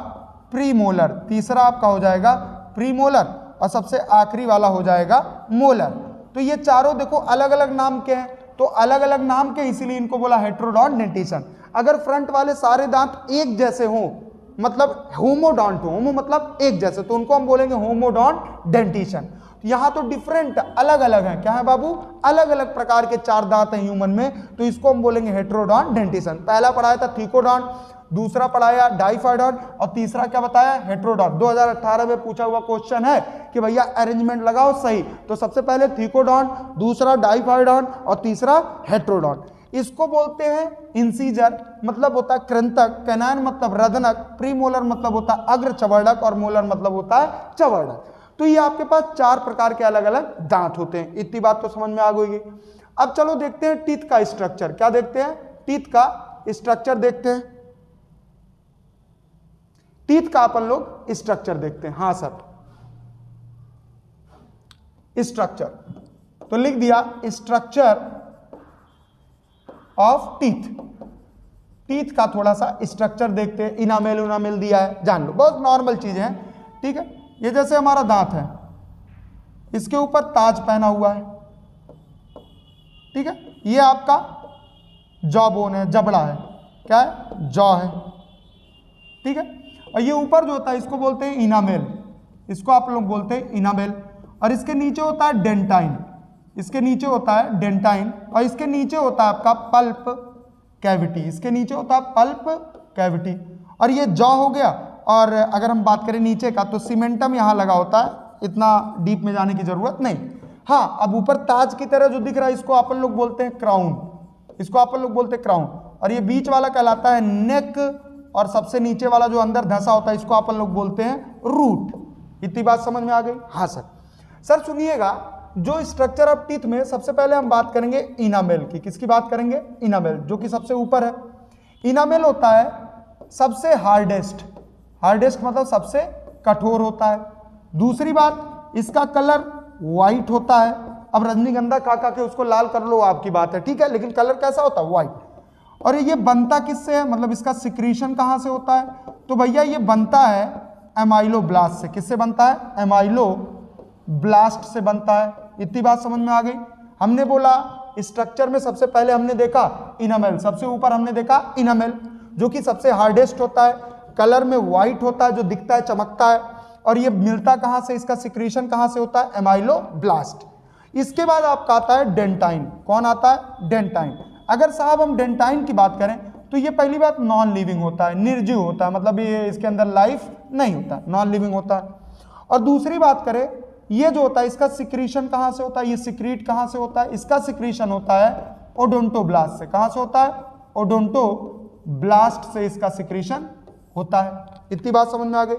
प्रीमोलर, तीसरा आपका हो जाएगा प्रीमोलर, और सबसे आखिरी वाला हो जाएगा मोलर। तो ये चारों देखो अलग अलग नाम के हैं, तो अलग अलग नाम के इसीलिए इनको बोला हेटेरोडोंट डेंटिशन। अगर फ्रंट वाले सारे दांत एक जैसे हों, मतलब होमोडोंट हो, होमो मतलब एक जैसे, तो उनको हम बोलेंगे होमोडोंट डेंटिशन। यहां तो डिफरेंट अलग अलग है। क्या है बाबू? अलग अलग प्रकार के 4 दांत हैं ह्यूमन में, तो इसको हम बोलेंगे हेटेरोडोंट डेंटिशन। पहला पढ़ाया था थिकोडोंट, दूसरा पढ़ाया डाइफाइडोंट, और तीसरा क्या बताया? हेटेरोडोंट। 2018 में पूछा हुआ क्वेश्चन है कि भैया अरेंजमेंट लगाओ सही, तो सबसे पहले थिकोडोंट, दूसरा डाइफाइडोंट, और तीसरा हेटेरोडोंट। इसको बोलते हैं इंसीजर, मतलब होता है कृंतक, कैनाइन मतलब रदनक, प्रीमोलर मतलब होता है अग्र चवर्णक, और मोलर मतलब होता है चवर्णक। तो ये आपके पास 4 प्रकार के अलग अलग दांत होते हैं। इतनी बात तो समझ में आ गई। अब चलो देखते हैं टीथ का स्ट्रक्चर। क्या देखते हैं? टीथ का स्ट्रक्चर देखते हैं। टीथ का अपन लोग स्ट्रक्चर देखते हैं। हाँ सर, स्ट्रक्चर तो लिख दिया, स्ट्रक्चर ऑफ टीथ। टीथ का थोड़ा सा स्ट्रक्चर देखते हैं। इनामेल उनामेल दिया है, जान लो, बहुत नॉर्मल चीजें हैं। ठीक है, ये जैसे हमारा दांत है, इसके ऊपर ताज पहना हुआ है। ठीक है, ये आपका जॉ बोन है, जबड़ा है। क्या है? जॉ है। ठीक है, और ये ऊपर जो होता है इसको बोलते हैं इनामेल, इसको आप लोग बोलते हैं इनामेल। और इसके नीचे होता है डेंटाइन, इसके नीचे होता है डेंटाइन, और इसके नीचे होता है आपका पल्प कैविटी, इसके नीचे होता है पल्प कैविटी। और ये जॉ हो गया। और अगर हम बात करें नीचे का, तो सीमेंटम यहाँ लगा होता है, इतना डीप में जाने की जरूरत नहीं। हाँ, अब ऊपर ताज की तरह जो दिख रहा है इसको अपन लोग बोलते हैं क्राउन, इसको अपन लोग बोलते हैं क्राउन। और ये बीच वाला कहलाता है नेक, और सबसे नीचे वाला जो अंदर धंसा होता है इसको अपन लोग बोलते हैं रूट। इतनी बात समझ में आ गई? हाँ सर। सर सुनिएगा, जो स्ट्रक्चर ऑफ टीथ में सबसे पहले हम बात करेंगे इनामेल की। किसकी बात करेंगे? इनामेल, जो कि सबसे ऊपर है। इनामेल होता है सबसे हार्डेस्ट, हार्डेस्ट मतलब सबसे कठोर होता है। दूसरी बात, इसका कलर व्हाइट होता है। अब रजनीगंधा खा खा के उसको लाल कर लो, आपकी बात है, ठीक है, लेकिन कलर कैसा होता है? व्हाइट। और ये बनता किससे है? मतलब इसका सिक्रीशन कहां से होता है? तो भैया ये बनता है एमाइलोब्लास्ट से। किससे बनता है? एमाइलोब्लास्ट से बनता है। इतनी बात समझ में आ गई? हमने बोला स्ट्रक्चर में सबसे पहले हमने देखा इनामेल, सबसे ऊपर हमने देखा इनामेल, जो कि सबसे हार्डेस्ट होता है, कलर में व्हाइट होता है, जो दिखता है, चमकता है। और ये मिलता कहां से? इसका सिक्रीशन कहां से होता है? एमाइलोब्लास्ट। इसके बाद आपका आता है डेंटाइन। कौन आता है? डेंटाइन। अगर साहब हम डेंटाइन की बात करें तो ये पहली बात नॉन लिविंग होता है, निर्जीव होता है, मतलब ये इसके अंदर लाइफ नहीं होता, नॉन लिविंग होता है। और दूसरी बात करें, ये जो होता है इसका सिक्रीशन कहां से होता है? ये सिक्रीट कहां से होता है? इसका सिक्रीशन होता है ओडोंटोब्लास्ट से। कहां से होता है? ओडोंटोब्लास्ट से इसका सिक्रीशन होता है। इतनी बात समझ में आ गई?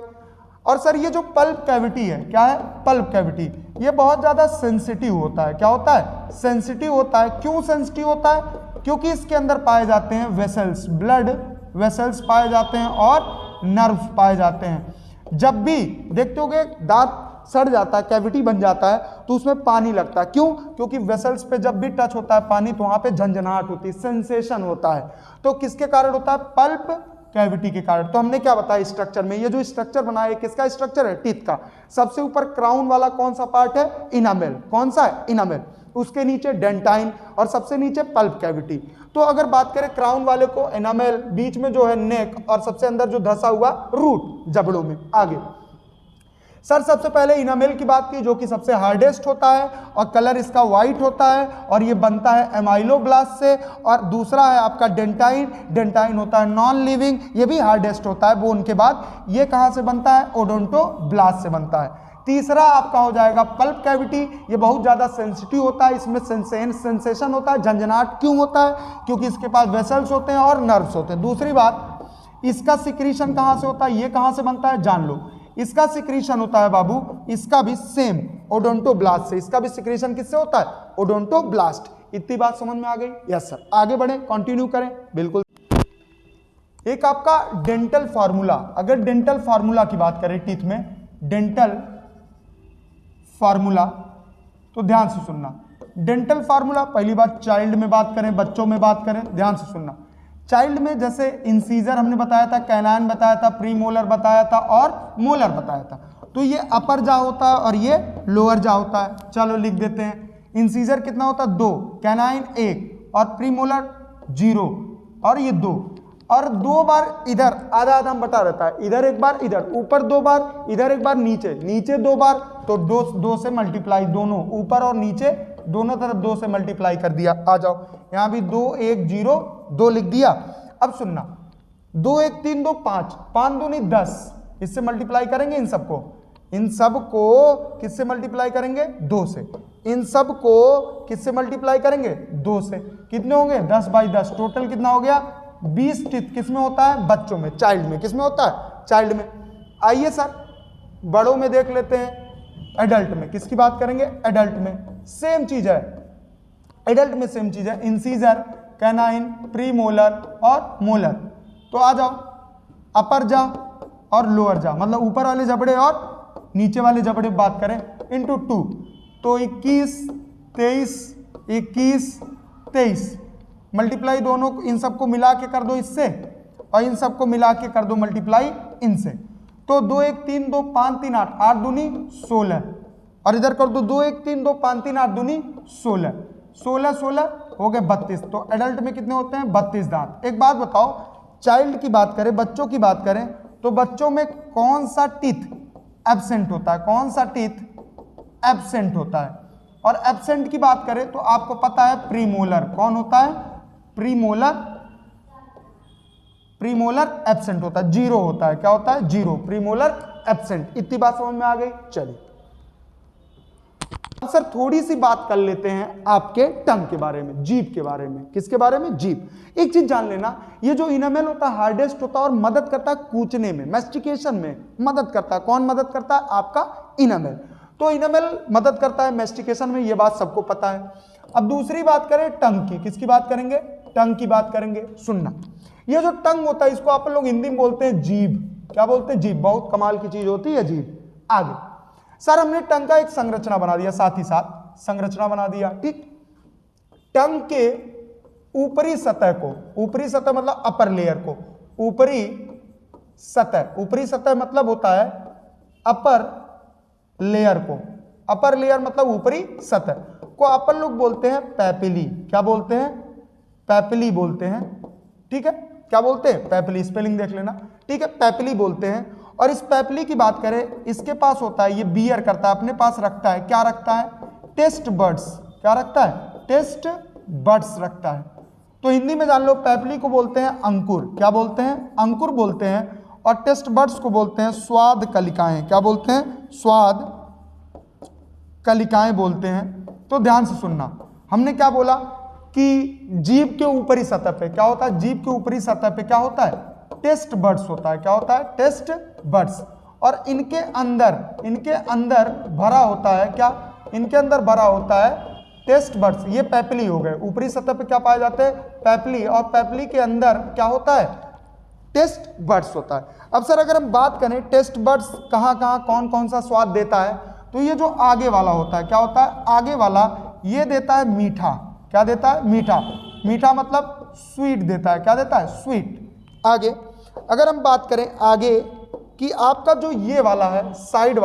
और सर ये जो पल्प कैविटी है, क्या है? पल्प कैविटी, ये बहुत ज्यादा सेंसिटिव होता है। क्या होता है? सेंसिटिव होता है। क्यों सेंसिटिव होता है? क्योंकि इसके अंदर पाए जाते हैं वेसल्स, ब्लड वेसल्स पाए जाते हैं और नर्व्स पाए जाते हैं। जब भी देखते होगे दांत सड़ जाता है, कैविटी बन जाता है, तो उसमें पानी लगता है। क्यों? क्योंकि वेसल्स पे जब भी टच होता है पानी, तो वहां पे झंझनाहट होती है, सेंसेशन होता है। तो किसके कारण होता है? पल्प कैविटी के कारण। तो हमने क्या बताया स्ट्रक्चर में? ये जो स्ट्रक्चर बना है किसका स्ट्रक्चर है? टीथ का। सबसे ऊपर क्राउन वाला कौन सा पार्ट है? इनामेल। कौन सा है? इनामेल। उसके नीचे डेंटाइन, और सबसे नीचे पल्प कैविटी। तो अगर बात करें क्राउन वाले को, इनामेल, बीच में जो है नेक, और सबसे अंदर जो धंसा हुआ रूट, जबड़ों में। आगे सर सबसे पहले इनामेल की बात की, जो कि सबसे हार्डेस्ट होता है, और कलर इसका व्हाइट होता है, और ये बनता है एमाइलोब्लास्ट से। और दूसरा है आपका डेंटाइन। डेंटाइन होता है नॉन लिविंग, ये भी हार्डेस्ट होता है बोन के बाद। ये कहां से बनता है? ओडोंटोब्लास्ट से बनता है। तीसरा आपका हो जाएगा पल्प कैविटी। ये बहुत ज़्यादा सेंसिटिव होता है, इसमें सेंसेशन होता है, झंझनाहट क्यों होता है? क्योंकि इसके पास वेसल्स होते हैं और नर्व्स होते हैं। दूसरी बात, इसका सिक्रीशन कहाँ से होता है, ये कहाँ से बनता है जान लो। इसका सिक्रीशन होता है बाबू, इसका भी सेम ओडोंटोब्लास्ट से। इसका भी सिक्रीशन किससे होता है? ओडोंटोब्लास्ट। इतनी बात समझ में आ गई? Yes sir. आगे बढ़े, कंटिन्यू करें। बिल्कुल। एक आपका डेंटल फार्मूला, अगर डेंटल फार्मूला की बात करें टीथ में, डेंटल फार्मूला, तो ध्यान से सुनना। डेंटल फार्मूला पहली बात चाइल्ड में बात करें, बच्चों में बात करें, ध्यान से सुनना। चाइल्ड में जैसे इंसीजर हमने बताया था, कैनाइन बताया था, प्रीमोलर बताया था और मोलर बताया था। तो ये अपर जा होता है और ये लोअर जा होता है। चलो लिख देते हैं। इंसीजर कितना होता है? 2, कैनाइन 1 और प्रीमोलर 0 और ये 2, और 2 बार इधर आधा आधा बटा रहता है, इधर एक बार, इधर ऊपर 2 बार, इधर एक बार, नीचे नीचे 2 बार, तो 2 से मल्टीप्लाई, दोनों ऊपर और नीचे दोनों तरफ 2 से मल्टीप्लाई कर दिया। आ जाओ, यहां भी 2 1 0 2 लिख दिया। अब सुनना, 2 1 3 2 5, 5 दूनी 10, इससे मल्टीप्लाई करेंगे इन सबको। इन सब को किससे मल्टीप्लाई करेंगे? 2 से। इन सब को किससे मल्टीप्लाई करेंगे? 2 से। कितने होंगे? 10 बाई 10। टोटल कितना हो गया? 20 टीथ। किसमें होता है? बच्चों में, चाइल्ड में। किसमें होता है? चाइल्ड में। आइए सर बड़ों में देख लेते हैं, एडल्ट में। किसकी बात करेंगे? एडल्ट में। सेम चीज है, एडल्ट में सेम चीज है, इंसीजर, कैनाइन, प्रीमोलर और मोलर। तो आ जाओ, अपर जा और लोअर जा, मतलब ऊपर वाले जबड़े और नीचे वाले जबड़े बात करें, इंटू 2, तो 21 23 21 23 मल्टीप्लाई दोनों इन सबको मिला के कर दो इससे, और इन सबको मिला के कर दो मल्टीप्लाई इनसे। तो 2 1 3 2 5 3 8, 8 दूनी 16, और इधर कर दो 2 1 3 2 5 3 8 दूनी 16, 16 16 हो गए 32। तो एडल्ट में कितने होते हैं? 32 दांत। एक बात बताओ, चाइल्ड की बात करें, बच्चों की बात करें, तो बच्चों में कौन सा टीथ एब्सेंट होता है? कौन सा टीथ एब्सेंट होता है? और एब्सेंट की बात करें तो आपको पता है प्रीमोलर। कौन होता है? प्रीमोलर। प्रीमोलर एब्सेंट होता है, 0 होता है। क्या होता है? 0। Premolar absent. इतनी बात समझ में आ गई? चलिए अब सर थोड़ी सी बात कर लेते हैं आपके टंग के बारे में, जीभ के बारे में। किसके बारे में? जीभ। एक चीज जान लेना, ये जो इनामेल होता है हार्डेस्ट होता है और मदद करता है कूचने में, मैस्टिकेशन में मदद करता है। कौन मदद करता है? आपका इनामेल। तो इनामेल मदद करता है मैस्टिकेशन में, ये बात सबको पता है। अब दूसरी बात करें टंग की। किसकी बात करेंगे? टंग की बात करेंगे। सुनना, ये जो टंग होता है इसको आप लोग हिंदी में बोलते हैं जीभ। क्या बोलते हैं? जीभ। बहुत कमाल की चीज होती है जीभ। आगे सर हमने टंग का एक संरचना बना दिया, साथ ही साथ संरचना बना दिया, ठीक। टंग के ऊपरी सतह को, ऊपरी सतह मतलब अपर लेयर को, ऊपरी सतह, ऊपरी सतह मतलब होता है अपर लेयर को, अपर लेयर मतलब ऊपरी सतह को अपन लोग बोलते हैं पैपिली। क्या बोलते हैं? पैपिली बोलते हैं, ठीक है। क्या बोलते हैं? पैपिली। स्पेलिंग देख लेना, ठीक है। पैपिली बोलते हैं। और इस पैपिली की बात करें, इसके पास होता है, ये बियर करता है, अपने पास रखता है, क्या रखता है? Taste buds. क्या रखता है? टेस्ट बर्ड्स रखता है। तो हिंदी में जान लो, पैपिली को बोलते हैं अंकुर। क्या बोलते हैं? अंकुर बोलते हैं। और टेस्ट बर्ड्स को बोलते हैं स्वाद कलिकाएं। क्या बोलते हैं? स्वाद कलिकाएं बोलते हैं। तो ध्यान से सुनना, हमने क्या बोला कि जीभ के ऊपरी सतह पे क्या होता है? जीभ के ऊपरी सतह पे क्या होता है? टेस्ट बर्ड्स होता है। क्या होता है? Taste buds. और इनके अंदर भरा होता है क्या? इनके अंदर भरा होता है टेस्ट बर्ड्स। ये पैपिली हो गए। ऊपरी सतह पे क्या पाए जाते हैं? पैपिली। और पैपिली के अंदर क्या होता है? टेस्ट बर्ड्स होता है। अब सर अगर हम बात करें टेस्ट बर्ड्स कहाँ कहाँ कौन कौन सा स्वाद देता है, तो ये जो आगे वाला होता है, क्या होता है? आगे वाला ये देता है मीठा। क्या देता है? मीठा। मीठा मतलब स्वीट देता है। क्या देता है? स्वीट। आगे अगर हम बात करें आगे कि आपका जो ये वाला है साइड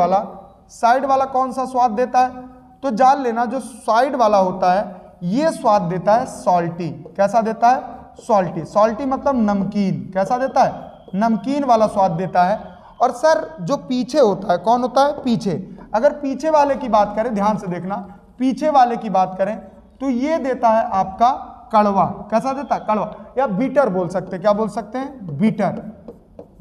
वाला कौन सा स्वाद देता है, तो जान लेना जो साइड वाला होता है ये स्वाद देता है सॉल्टी। कैसा देता है? सॉल्टी। सॉल्टी मतलब नमकीन। कैसा देता है? नमकीन वाला स्वाद देता है। और सर जो पीछे होता है, कौन होता है? पीछे। अगर पीछे वाले की बात करें, ध्यान से देखना, पीछे वाले की बात करें तो ये देता है आपका कड़वा। कैसा देता है? कड़वा। या बीटर बोल सकते हैं। क्या बोल सकते हैं? बीटर।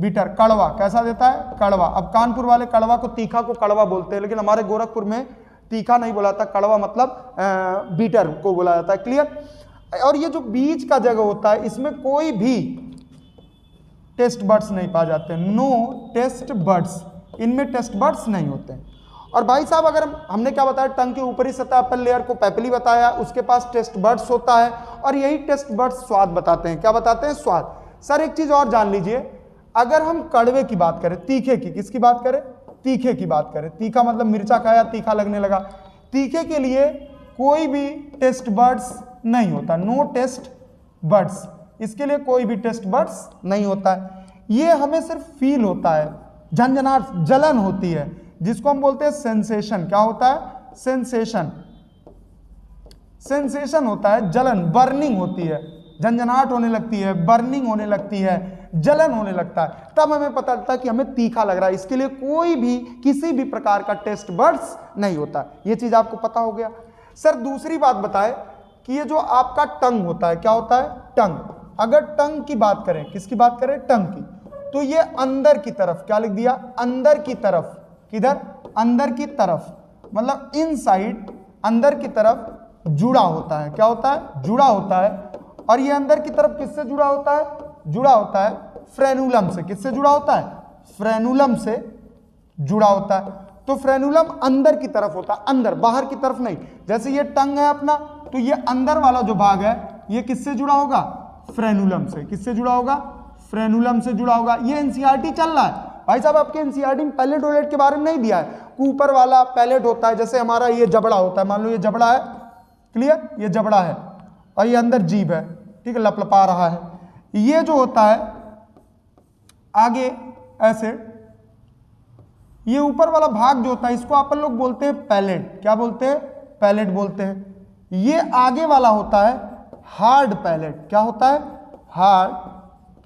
बिटर, कड़वा, कैसा देता है? कड़वा। अब कानपुर वाले कड़वा को तीखा को कड़वा बोलते हैं, लेकिन हमारे गोरखपुर में तीखा नहीं बोला जाता, कड़वा मतलब बिटर को बोला जाता है। क्लियर? और ये जो बीच का जगह होता है इसमें कोई भी टेस्ट बर्ड्स नहीं पाए जाते, नो टेस्ट बर्ड्स, इनमें टेस्ट बर्ड्स नहीं होते हैं। और भाई साहब अगर हमने क्या बताया, टंग के ऊपरी सतह अपर लेयर को पेपली बताया, उसके पास टेस्ट बर्ड्स होता है और यही टेस्ट बर्ड्स स्वाद बताते हैं। क्या बताते हैं? स्वाद। सर एक चीज और जान लीजिए, अगर हम कड़वे की बात करें, तीखे की, किसकी बात करें? तीखे की बात करें। तीखा मतलब मिर्चा खाया तीखा लगने लगा। तीखे के लिए कोई भी टेस्ट बर्ड्स नहीं होता, नो टेस्ट बर्ड्स, इसके लिए कोई भी टेस्ट बर्ड्स नहीं होता है। ये हमें सिर्फ फील होता है, झंझनाहट, जलन होती है, जिसको हम बोलते हैं सेंसेशन। क्या होता है? सेंसेशन। सेंसेशन होता है जलन, बर्निंग होती है, झंझनाहट होने लगती है, बर्निंग होने लगती है, जलन होने लगता है, तब हमें पता चलता है कि हमें तीखा लग रहा है। इसके लिए कोई भी किसी भी प्रकार का टेस्ट बर्ड्स नहीं होता। ये चीज आपको पता हो गया। सर दूसरी बात बताए कि ये जो आपका टंग होता है, क्या होता है? टंग। अगर टंग की बात करें, किसकी बात करें? टंग की, तो ये अंदर की तरफ, क्या लिख दिया? अंदर की तरफ। किधर? अंदर की तरफ, मतलब इनसाइड, अंदर की तरफ जुड़ा होता है। क्या होता है? जुड़ा होता है। और ये अंदर की तरफ किससे जुड़ा होता है? जुड़ा होता है फ्रेनुलम से। किससे जुड़ा होता है? फ्रेनुलम से जुड़ा होता है। तो फ्रेनुलम अंदर की तरफ होता है, अंदर, बाहर की तरफ नहीं। जैसे ये टंग है अपना, तो ये अंदर वाला जो भाग है ये किससे जुड़ा होगा? फ्रेनुलम से। किससे जुड़ा होगा? फ्रेनुलम से जुड़ा होगा। ये एनसीईआरटी चल रहा है भाई साहब, आपके एनसीईआरटी में पैलेट वैलेट के बारे में नहीं दिया है। ऊपर वाला पैलेट होता है, जैसे हमारा ये जबड़ा होता है, मान लो ये जबड़ा है, क्लियर? ये जबड़ा है और ये अंदर जीभ है, ठीक है, लपलपा रहा है। ये जो होता है आगे ऐसे, ये ऊपर वाला भाग जो होता है इसको अपन लोग बोलते हैं पैलेट। क्या बोलते हैं? पैलेट बोलते हैं। ये आगे वाला होता है हार्ड पैलेट। क्या होता है? हार्ड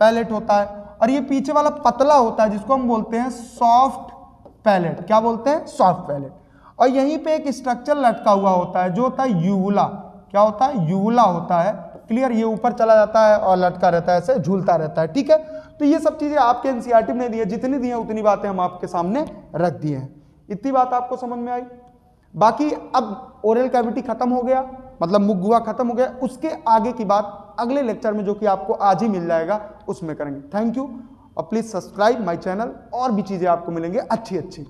पैलेट होता है। और ये पीछे वाला पतला होता है जिसको हम बोलते हैं सॉफ्ट पैलेट। क्या बोलते हैं? Soft palate. और यहीं पे एक स्ट्रक्चर लटका हुआ होता है जो होता है यूवुला। क्या होता है? यूवुला होता है। क्लियर? ये ऊपर चला जाता है और लटका रहता है, ऐसे झूलता रहता है, ठीक है। तो ये सब चीजें आपके एनसीईआरटी में दी है, जितनी दी है उतनी बातें हम आपके सामने रख दिए हैं। इतनी बात आपको समझ में आई? बाकी अब ओरल कैविटी खत्म हो गया, मतलब मुख गुहा खत्म हो गया। उसके आगे की बात अगले लेक्चर में, जो कि आपको आज ही मिल जाएगा, उसमें करेंगे। Thank you. और प्लीज सब्सक्राइब माय चैनल, और भी चीजें आपको मिलेंगे अच्छी अच्छी।